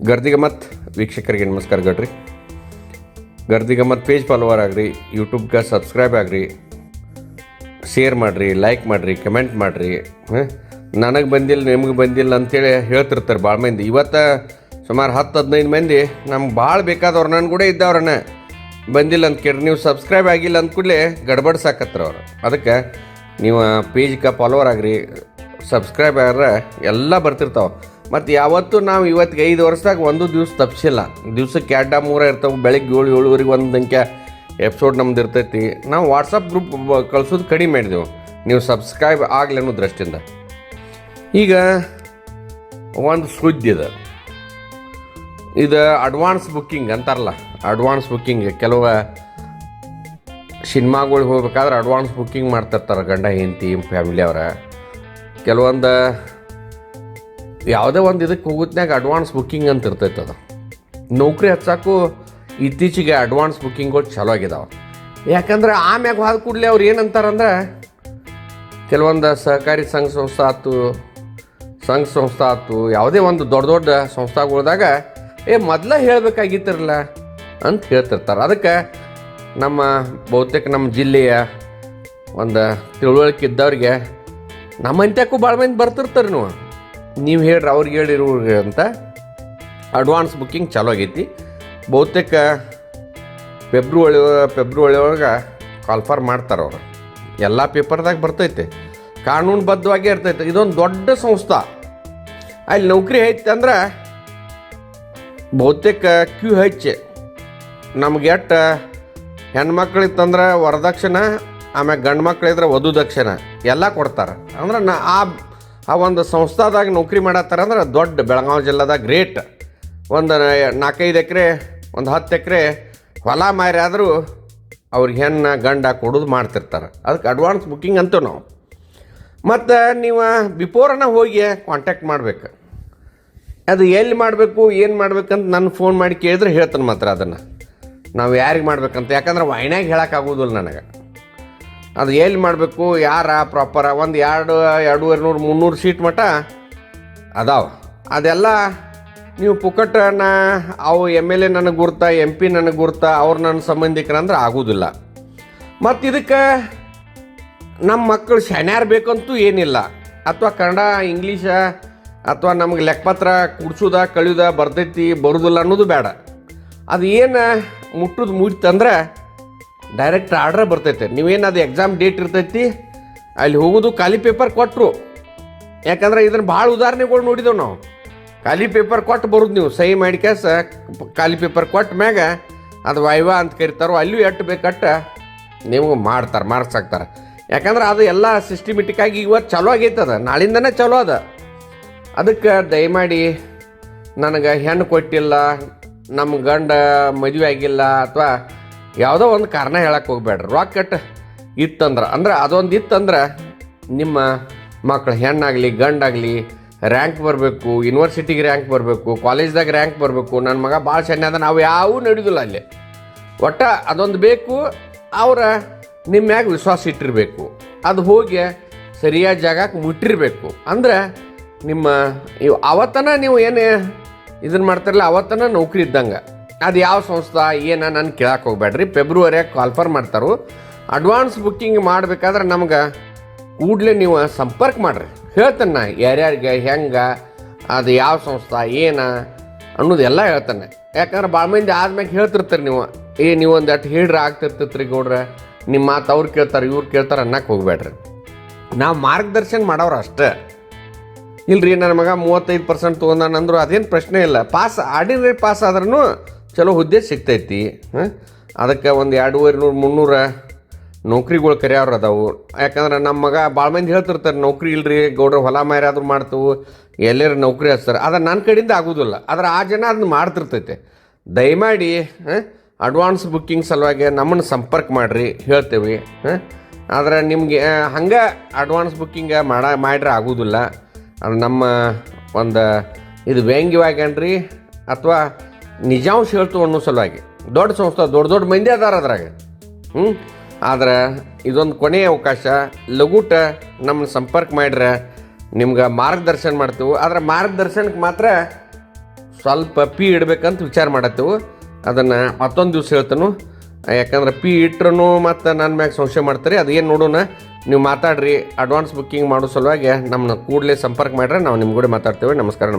ಗರ್ದಿಗಮ್ಮತ್ ವೀಕ್ಷಕರಿಗೆ ನಮಸ್ಕಾರ ಗಡ್ರಿ. Gardigammat page follower ಆಗ್ರಿ, ಯೂಟ್ಯೂಬ್ಗೆ subscribe ಆಗ್ರಿ, share ಮಾಡಿರಿ, ಲೈಕ್ ಮಾಡಿರಿ, ಕಮೆಂಟ್ ಮಾಡಿರಿ. ನನಗೆ ಬಂದಿಲ್ಲ ನಿಮ್ಗೆ ಬಂದಿಲ್ಲ ಅಂಥೇಳಿ ಹೇಳ್ತಿರ್ತಾರೆ ಭಾಳ ಮಂದಿ. ಇವತ್ತು ಸುಮಾರು 10-15 ಮಂದಿ ನಮ್ಗೆ ಭಾಳ ಬೇಕಾದವ್ರು ನನ್ನ ಕೂಡ ಇದ್ದವ್ರನ್ನ ಬಂದಿಲ್ಲ ಅಂತ ಕೇಳ್ರಿ. ನೀವು ಸಬ್ಸ್ಕ್ರೈಬ್ ಆಗಿಲ್ಲ ಅಂದ ಕೂಡಲೇ ಗಡ್ಬಡ್ಸಾಕತ್ರ ಅವ್ರು. ಅದಕ್ಕೆ ನೀವು ಪೇಜ್ಗೆ ಫಾಲೋವರ್ ಆಗ್ರಿ, ಸಬ್ಸ್ಕ್ರೈಬ್ ಆಗ್ರೆ ಎಲ್ಲ ಬರ್ತಿರ್ತಾವೆ. ಮತ್ತು ಯಾವತ್ತೂ ನಾವು ಇವತ್ತಿಗೆ 5 ವರ್ಷದಾಗ ಒಂದು ದಿವಸ ತಪ್ಪಿಸಿಲ್ಲ. ದಿವ್ಸಕ್ಕೆ 2-3 ಇರ್ತಾವೆ. ಬೆಳಗ್ಗೆ 7-7:30 ಒಂದು ಅಂಕೆ ಎಪಿಸೋಡ್ ನಮ್ದು ಇರ್ತೈತಿ. ನಾವು ವಾಟ್ಸಪ್ ಗ್ರೂಪ್ ಕಳ್ಸೋದು ಕಡಿಮೆ ಮಾಡಿದೆವು, ನೀವು ಸಬ್ಸ್ಕ್ರೈಬ್ ಆಗಲಿ ಅನ್ನೋ ದೃಷ್ಟಿಯಿಂದ. ಈಗ ಒಂದು ಸುದ್ದಿ ಇದು ಅಡ್ವಾನ್ಸ್ ಬುಕ್ಕಿಂಗ್ ಅಂತಾರಲ್ಲ, ಅಡ್ವಾನ್ಸ್ ಬುಕ್ಕಿಂಗ್. ಕೆಲವು ಸಿನಿಮಾಗಳಿಗೆ ಹೋಗ್ಬೇಕಾದ್ರೆ ಅಡ್ವಾನ್ಸ್ ಬುಕ್ಕಿಂಗ್ ಮಾಡ್ತಿರ್ತಾರೆ ಗಂಡ ಹೆಂಡತಿ ಫ್ಯಾಮಿಲಿ ಅವರ. ಕೆಲವೊಂದು ಯಾವುದೇ ಒಂದು ಇದಕ್ಕೆ ಹೋಗುತ್ನಾಗ ಅಡ್ವಾನ್ಸ್ ಬುಕ್ಕಿಂಗ್ ಅಂತ ಇರ್ತೈತೆ. ಅದು ನೌಕರಿ ಹಚ್ಚಕ್ಕೂ ಇತ್ತೀಚೆಗೆ ಅಡ್ವಾನ್ಸ್ ಬುಕ್ಕಿಂಗ್ಗಳು ಚಲೋ ಆಗಿದಾವೆ. ಯಾಕಂದ್ರೆ ಆಮ್ಯಾಗ ಹೋದ ಕೂಡಲೇ ಅವ್ರು ಏನಂತಾರಂದ್ರೆ, ಕೆಲವೊಂದು ಸಹಕಾರಿ ಸಂಘ ಸಂಸ್ಥೆ ಆಯ್ತು ಯಾವುದೇ ಒಂದು ದೊಡ್ಡ ದೊಡ್ಡ ಸಂಸ್ಥೆಗಳ್ದಾಗ ಮೊದಲೇ ಹೇಳಬೇಕಾಗಿತ್ತಿರಲ್ಲ ಅಂತ ಹೇಳ್ತಿರ್ತಾರೆ. ಅದಕ್ಕೆ ನಮ್ಮ ಬಹುತೇಕ ನಮ್ಮ ಜಿಲ್ಲೆಯ ಒಂದು ತಿಳುವಳಿಕೆ ಇದ್ದವ್ರಿಗೆ ನಮ್ಮಂತ್ಯಕ್ಕೂ ಭಾಳ ಮಂದಿ ಬರ್ತಿರ್ತಾರೆ. ನೀವು ಹೇಳ್ರಿ ಅವ್ರಿಗೆ ಹೇಳಿರೋರಿಗೆ ಅಂತ ಅಡ್ವಾನ್ಸ್ ಬುಕ್ಕಿಂಗ್ ಚಾಲೂ ಆಗೈತಿ. ಬಹುತೇಕ ಫೆಬ್ರವರಿ ಒಳಗೆ ಕಾಲ್ಫರ್ ಮಾಡ್ತಾರೆ ಅವರು. ಎಲ್ಲ ಪೇಪರ್ದಾಗ ಬರ್ತೈತೆ, ಕಾನೂನುಬದ್ಧವಾಗೇ ಇರ್ತೈತೆ. ಇದೊಂದು ದೊಡ್ಡ ಸಂಸ್ಥೆ. ಅಲ್ಲಿ ನೌಕರಿ ಐತೆ ಅಂದ್ರೆ ಬಹುತೇಕ ಕ್ಯೂ ಹೆಚ್ಚು. ನಮ್ಗೆ ಎಷ್ಟು ಹೆಣ್ಮಕ್ಳಿತ್ತಂದ್ರೆ ವರದಕ್ಷಿಣೆ, ಆಮ್ಯಾಗ ಗಂಡು ಮಕ್ಳಿದ್ರೆ ವಧು ದಕ್ಷಿಣೆ ಎಲ್ಲ ಕೊಡ್ತಾರೆ. ಅಂದ್ರೆ ಆ ಒಂದು ಸಂಸ್ಥಾದಾಗ ನೌಕರಿ ಮಾಡತ್ತಾರ ಅಂದ್ರೆ ದೊಡ್ಡ ಬೆಳಗಾವಿ ಜಿಲ್ಲೆದಾಗ ಗ್ರೇಟ್. ಒಂದು 4-5 ಎಕರೆ, ಒಂದು 10 ಎಕರೆ ಹೊಲ ಮಾರಿ ಆದರೂ ಅವ್ರಿಗೆ ಹೆಣ್ಣು ಗಂಡ ಕೊಡೋದು ಮಾಡ್ತಿರ್ತಾರೆ. ಅದಕ್ಕೆ ಅಡ್ವಾನ್ಸ್ ಬುಕ್ಕಿಂಗ್ ಅಂತೀವಿ ನಾವು. ಮತ್ತು ನೀವು ಬಿಫೋರನ್ನ ಹೋಗಿ ಕಾಂಟ್ಯಾಕ್ಟ್ ಮಾಡಬೇಕು. ಅದು ಎಲ್ಲಿ ಮಾಡಬೇಕು ಏನು ಮಾಡ್ಬೇಕಂತ ನನ್ನ ಫೋನ್ ಮಾಡಿ ಕೇಳಿದ್ರೆ ಹೇಳ್ತಾನೆ ಮಾತ್ರ ಅದನ್ನು ನಾವು ಯಾರಿಗೆ ಮಾಡ್ಬೇಕಂತ. ಯಾಕಂದ್ರೆ ವಾಯ್ನಾಗ ಹೇಳೋಕ್ಕಾಗೋದಿಲ್ಲ ನನಗೆ. ಅದು ಎಲ್ಲಿ ಮಾಡಬೇಕು, ಯಾರ ಪ್ರಾಪರ. ಒಂದು 200-300 ಸೀಟ್ ಮಟ್ಟ ಅದಾವೆ. ಅದೆಲ್ಲ ನೀವು ಪುಕ್ಕಟ್ಟನ ಅವು MLA ನನಗೆ ಗುರ್ತ, MP ನನಗೆ ಗುರ್ತ, ಅವ್ರು ನನ್ನ ಸಂಬಂಧಿಕರಂದ್ರೆ ಆಗೋದಿಲ್ಲ. ಮತ್ತು ಇದಕ್ಕೆ ನಮ್ಮ ಮಕ್ಕಳು ಶಾನ್ಯಾರು ಬೇಕಂತೂ ಏನಿಲ್ಲ. ಅಥವಾ ಕನ್ನಡ, ಇಂಗ್ಲೀಷ, ಅಥವಾ ನಮಗೆ ಲೆಕ್ಕಪತ್ರ ಕುಡ್ಸೋದ ಕಳಿಯೋದ ಬರ್ತೈತಿ ಬರೋದಿಲ್ಲ ಅನ್ನೋದು ಬೇಡ. ಅದು ಏನು ಮುಗಿತಂದ್ರೆ ಡೈರೆಕ್ಟ್ ಆರ್ಡ್ರ್ ಬರ್ತೈತೆ. ನೀವೇನು ಅದು ಎಕ್ಸಾಮ್ ಡೇಟ್ ಇರ್ತೈತಿ, ಅಲ್ಲಿ ಹೋಗೋದು ಖಾಲಿ ಪೇಪರ್ ಕೊಟ್ಟರು. ಯಾಕಂದ್ರೆ ಇದನ್ನು ಭಾಳ ಉದಾಹರಣೆಗಳು ನೋಡಿದೆವು ನಾವು. ಖಾಲಿ ಪೇಪರ್ ಕೊಟ್ಟು ಬರೋದು, ನೀವು ಸಹಿ ಮಾಡಿ ಕ್ಯಾಸ ಖಾಲಿ ಪೇಪರ್ ಕೊಟ್ಟ ಮ್ಯಾಗ ಅದು ವೈವಾ ಅಂತ ಕರಿತಾರೋ, ಅಲ್ಲೂ ಎಟ್ಟು ಬೇಕಟ್ಟ ನೀವು ಮಾಡ್ತಾರೆ, ಮಾರ್ಕ್ಸ್ ಹಾಕ್ತಾರೆ. ಯಾಕಂದ್ರೆ ಅದು ಎಲ್ಲ ಸಿಸ್ಟಮೆಟಿಕ್ಕಾಗಿ ಇವತ್ತು ಚಲೋ ಆಗೈತದ, ನಾಳಿಂದನೇ ಚಲೋ ಅದ. ಅದಕ್ಕೆ ದಯಮಾಡಿ ನನಗೆ ಹೆಣ್ಣು ಕೊಟ್ಟಿಲ್ಲ, ನಮ್ಮ ಗಂಡ ಮದುವೆ ಆಗಿಲ್ಲ, ಅಥವಾ ಯಾವುದೋ ಒಂದು ಕಾರಣ ಹೇಳಕ್ಕೆ ಹೋಗ್ಬೇಡ್ರಿ. ರಾಕೆಟ್ ಇತ್ತಂದ್ರೆ ಅದೊಂದು ಇತ್ತಂದ್ರೆ ನಿಮ್ಮ ಮಕ್ಕಳು ಹೆಣ್ಣಾಗಲಿ ಗಂಡಾಗಲಿ ರ್ಯಾಂಕ್ ಬರಬೇಕು, ಯೂನಿವರ್ಸಿಟಿಗೆ ರ್ಯಾಂಕ್ ಬರಬೇಕು, ಕಾಲೇಜ್ದಾಗ ರ್ಯಾಂಕ್ ಬರಬೇಕು. ನನ್ನ ಮಗ ಭಾಳ ಸಣ್ಣ ಅದ, ನಾವು ಯಾವೂ ನಡೆಯೋದಿಲ್ಲ ಅಲ್ಲಿ. ಒಟ್ಟು ಅದೊಂದು ಬೇಕು. ಅವರ ನಿಮ್ಮ ಮ್ಯಾಗ ವಿಶ್ವಾಸ ಇಟ್ಟಿರಬೇಕು. ಅದು ಹೋಗಿ ಸರಿಯಾದ ಜಾಗಕ್ಕೆ ಮುಟ್ಟಿರಬೇಕು. ಅಂದ್ರೆ ನಿಮ್ಮ ಅವತ್ತನ ನೀವು ಏನು ಇದನ್ನು ಮಾಡ್ತಾರಲ್ಲ, ಅವತ್ತನ ನೌಕರಿ ಇದ್ದಂಗೆ. ಅದು ಯಾವ ಸಂಸ್ಥೆ ಏನು ನಾನು ಕೇಳಕ್ಕೆ ಹೋಗ್ಬೇಡ್ರಿ. ಫೆಬ್ರವರಿಯಾಗ ಕಾಲ್ಫರ್ ಮಾಡ್ತಾರೋ. ಅಡ್ವಾನ್ಸ್ ಬುಕ್ಕಿಂಗ್ ಮಾಡಬೇಕಾದ್ರೆ ನಮ್ಗೆ ಕೂಡಲೇ ನೀವು ಸಂಪರ್ಕ ಮಾಡಿರಿ. ಹೇಳ್ತಾನೆ ನಾ ಯಾರ್ಯಾರಿಗೆ ಹೆಂಗೆ, ಅದು ಯಾವ ಸಂಸ್ಥೆ ಏನು ಅನ್ನೋದೆಲ್ಲ ಹೇಳ್ತಾನೆ. ಯಾಕಂದ್ರೆ ಭಾಳ ಮಂದಿ ಆದ್ಮ್ಯಾಗ ಹೇಳ್ತಿರ್ತಾರೆ, ನೀವು ಒಂದು ಅಟ್ಟು ಹೇಳ್ರಿ ಆಗ್ತಿರ್ತೈತ್ರಿ ಗೌಡ್ರೆ, ನಿಮ್ಮ ಮಾತು ಅವ್ರು ಕೇಳ್ತಾರೆ ಇವ್ರು ಕೇಳ್ತಾರೆ ಅನ್ನಕ್ಕೆ ಹೋಗ್ಬೇಡ್ರಿ. ನಾವು ಮಾರ್ಗದರ್ಶನ ಮಾಡೋರು ಅಷ್ಟೇ. ಇಲ್ರಿ ನನ್ನ ಮಗ 35% ತೊಗೊಂಡಾನಂದ್ರು ಅದೇನು ಪ್ರಶ್ನೆ ಇಲ್ಲ. ಆರ್ಡಿನರಿ ಪಾಸ್ ಆದ್ರೂ ಚಲೋ ಹುದ್ದೆ ಸಿಗ್ತೈತಿ. ಅದಕ್ಕೆ ಒಂದು 200-300 ನೌಕರಿಗಳು ಕರೆಯವ್ರು ಅದಾವು. ಯಾಕಂದ್ರೆ ನಮ್ಮ ಮಗ ಭಾಳ ಮಂದಿ ಹೇಳ್ತಿರ್ತಾರೆ, ನೌಕರಿ ಇಲ್ರಿ ಗೌಡ್ರ, ಹೊಲ ಮಾರಾದ್ರೂ ಮಾಡ್ತೇವೆ, ಎಲ್ಲರೂ ನೌಕರಿ ಹಚ್ತಾರೆ. ಅದು ನನ್ನ ಕಡೆಯಿಂದ ಆಗೋದಿಲ್ಲ. ಆದ್ರೆ ಆ ಜನ ಅದನ್ನ ಮಾಡ್ತಿರ್ತೈತೆ. ದಯಮಾಡಿ ಅಡ್ವಾನ್ಸ್ ಬುಕ್ಕಿಂಗ್ ಸಲುವಾಗಿ ನಮ್ಮನ್ನು ಸಂಪರ್ಕ ಮಾಡಿರಿ, ಹೇಳ್ತೇವೆ. ಆದರೆ ನಿಮಗೆ ಹಂಗೆ ಅಡ್ವಾನ್ಸ್ ಬುಕ್ಕಿಂಗ ಮಾಡ್ರೆ ಆಗೋದಿಲ್ಲ. ಅದು ನಮ್ಮ ಒಂದು ಇದು ವ್ಯಂಗ್ಯವಾಗ್ಯಾನ್ರಿ ಅಥವಾ ನಿಜಾಂಶ ಹೇಳ್ತು ಅನ್ನೋ ಸಲುವಾಗಿ. ದೊಡ್ಡ ಸಂಸ್ಥೆ, ದೊಡ್ಡ ಮಂದಿ ಅದಾರ ಅದ್ರಾಗ. ಆದ್ರೆ ಇದೊಂದು ಕೊನೆಯ ಅವಕಾಶ. ಲಘೂಟ ನಮ್ಮನ್ನು ಸಂಪರ್ಕ ಮಾಡ್ರೆ ನಿಮ್ಗೆ ಮಾರ್ಗದರ್ಶನ ಮಾಡ್ತೀವಿ. ಆದರೆ ಮಾರ್ಗದರ್ಶನಕ್ಕೆ ಮಾತ್ರ ಸ್ವಲ್ಪ ಪಿ ಇಡ್ಬೇಕಂತ ವಿಚಾರ ಮಾಡತ್ತೇವೆ. ಅದನ್ನು ಮತ್ತೊಂದು ದಿವ್ಸ ಹೇಳ್ತೇನೆ. ಯಾಕಂದ್ರೆ ಪಿ ಇಟ್ರೂ ಮತ್ತು ನನ್ನ ಮ್ಯಾಗ ಸಂಶಯ ಮಾಡ್ತಾರೆ. ಅದೇನು ನೋಡೋಣ, ನೀವು ಮಾತಾಡ್ರಿ. ಅಡ್ವಾನ್ಸ್ ಬುಕ್ಕಿಂಗ್ ಮಾಡೋ ಸಲುವಾಗಿ ನಮ್ಮನ್ನ ಕೂಡಲೇ ಸಂಪರ್ಕ ಮಾಡ್ರೆ ನಾವು ನಿಮ್ಮ ಕೂಡ ಮಾತಾಡ್ತೇವೆ. ನಮಸ್ಕಾರ.